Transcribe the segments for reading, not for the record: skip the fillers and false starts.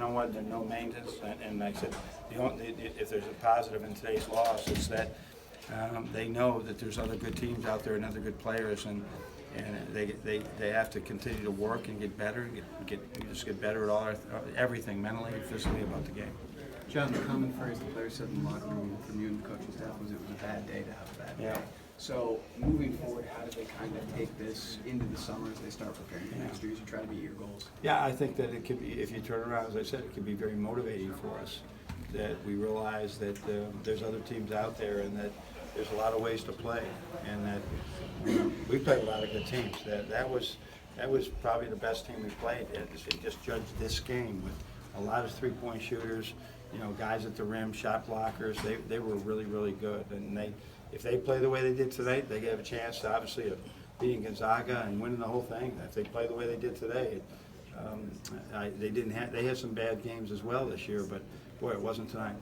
know what, there's no maintenance, and like I said, if there's a positive in today's loss, it's that they know that there's other good teams out there and other good players, and they have to continue to work and get better, get better at everything, mentally and physically about the game. John, the common phrase the players said in the locker room from you and the coaching staff was it was a bad day to have a bad day. Yeah. So moving forward, how do they kind of take this into the summer as they start preparing for next year as you try to meet your goals? Yeah, I think that it could be, if you turn around, as I said, it could be very motivating for us, that we realize that there's other teams out there and that there's a lot of ways to play, and that we played a lot of good teams. That was probably the best team we played. It just judged this game with a lot of three-point shooters, guys at the rim, shot blockers. They were really, really good, and if they play the way they did tonight, they have a chance, obviously, of beating Gonzaga and winning the whole thing. If they play the way they did today, they had some bad games as well this year, but boy, it wasn't tonight.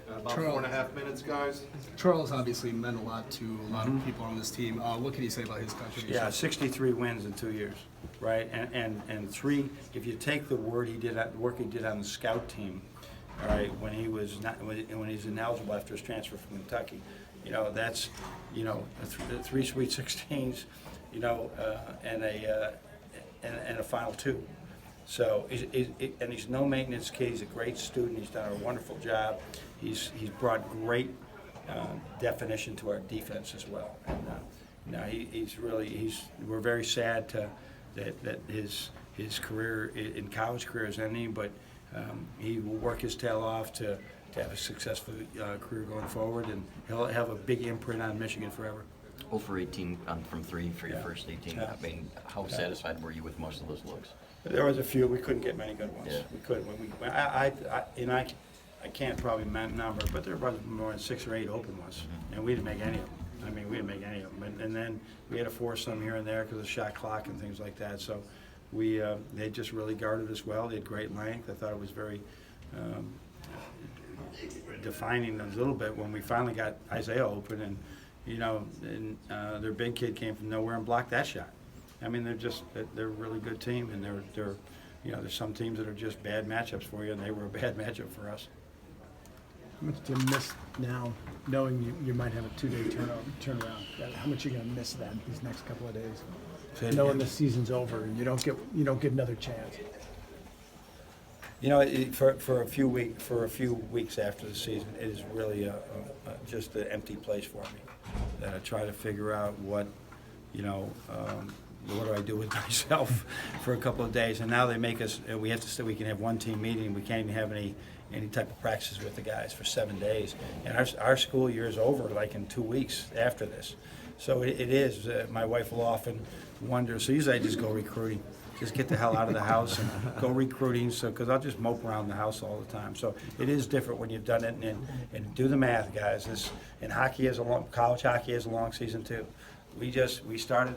About 4.5 minutes, guys. Charles obviously meant a lot to a lot of people on this team. What can you say about his contribution? Yeah, 63 wins in 2 years, right? And three, if you take the work he did on the scout team, all right, when he was ineligible after his transfer from Kentucky, that's three Sweet 16s, and a Final Two. So and he's no maintenance kid. He's a great student. He's done a wonderful job. He's brought great definition to our defense as well. And we're very sad that his career in college career is ending, but he will work his tail off to have a successful career going forward, and he'll have a big imprint on Michigan forever. 0 for 18 from 3 for your first 18. I mean, how satisfied were you with most of those looks? There was a few. We couldn't get many good ones. Yeah. We couldn't. I can't probably number, but there was more than 6 or 8 open ones, and we didn't make any of them. I mean, we didn't make any of them, and then we had to force some here and there because of the shot clock and things like that. So they just really guarded us well. They had great length. I thought it was very defining a little bit when we finally got Isaiah open, and their big kid came from nowhere and blocked that shot. I mean, they're a really good team, and there's some teams that are just bad matchups for you, and they were a bad matchup for us. How much do you miss now, knowing you might have a 2-day turnaround? How much are you going to miss that these next couple of days, knowing the season's over and you don't get another chance? For a few weeks after the season, it is really just an empty place for me. That I try to figure out what do I do with myself for a couple of days, and now they make us. We have to say we can have one team meeting. We can't even have any type of practices with the guys for 7 days, and our school year is over like in 2 weeks after this. So it is. My wife will often wonder. So usually I just go recruiting. Just get the hell out of the house and go recruiting. So because I'll just mope around the house all the time. So it is different when you've done it. And do the math, guys. College hockey has a long season too. We started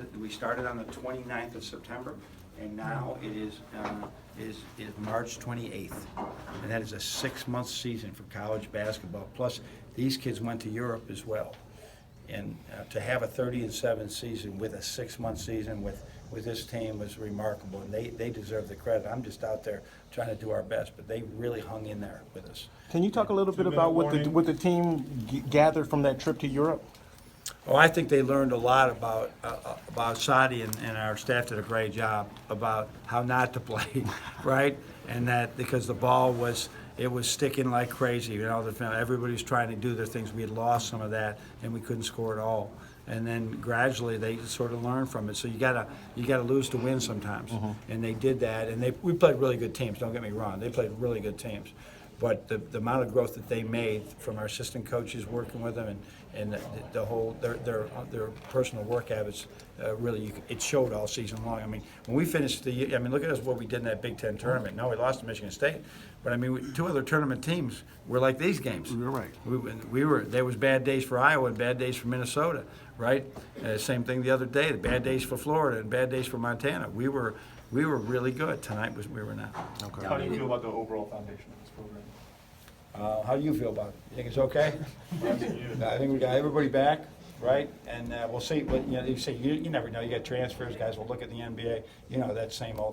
on the 29th of September, and now it is March 28th, and that is a 6-month season for college basketball. Plus, these kids went to Europe as well, and to have a 30-7 season with a 6-month season with this team was remarkable, and they deserve the credit. I'm just out there trying to do our best, but they really hung in there with us. Can you talk a little bit about what the team gathered from that trip to Europe? Oh, I think they learned a lot about Sadi, and our staff did a great job about how not to play, right? And that because the ball was sticking like crazy. Everybody was trying to do their things. We had lost some of that, and we couldn't score at all. And then gradually they sort of learned from it. So you gotta lose to win sometimes, and they did that. And we played really good teams. Don't get me wrong. They played really good teams. But the amount of growth that they made from our assistant coaches working with them and the whole their personal work habits really it showed all season long. I mean, when we finished the year, look at us what we did in that Big Ten tournament. No, we lost to Michigan State, but 2 other tournament teams were like these games. You're right. There was bad days for Iowa and bad days for Minnesota, right? Same thing the other day. The bad days for Florida and bad days for Montana. We were really good. Tonight we were not. Okay. How do you feel about the overall foundation of this program? How do you feel about it? You think it's okay? I think we got everybody back, right? And we'll see. But you say you never know. You got transfers, guys will look at the NBA. That same old.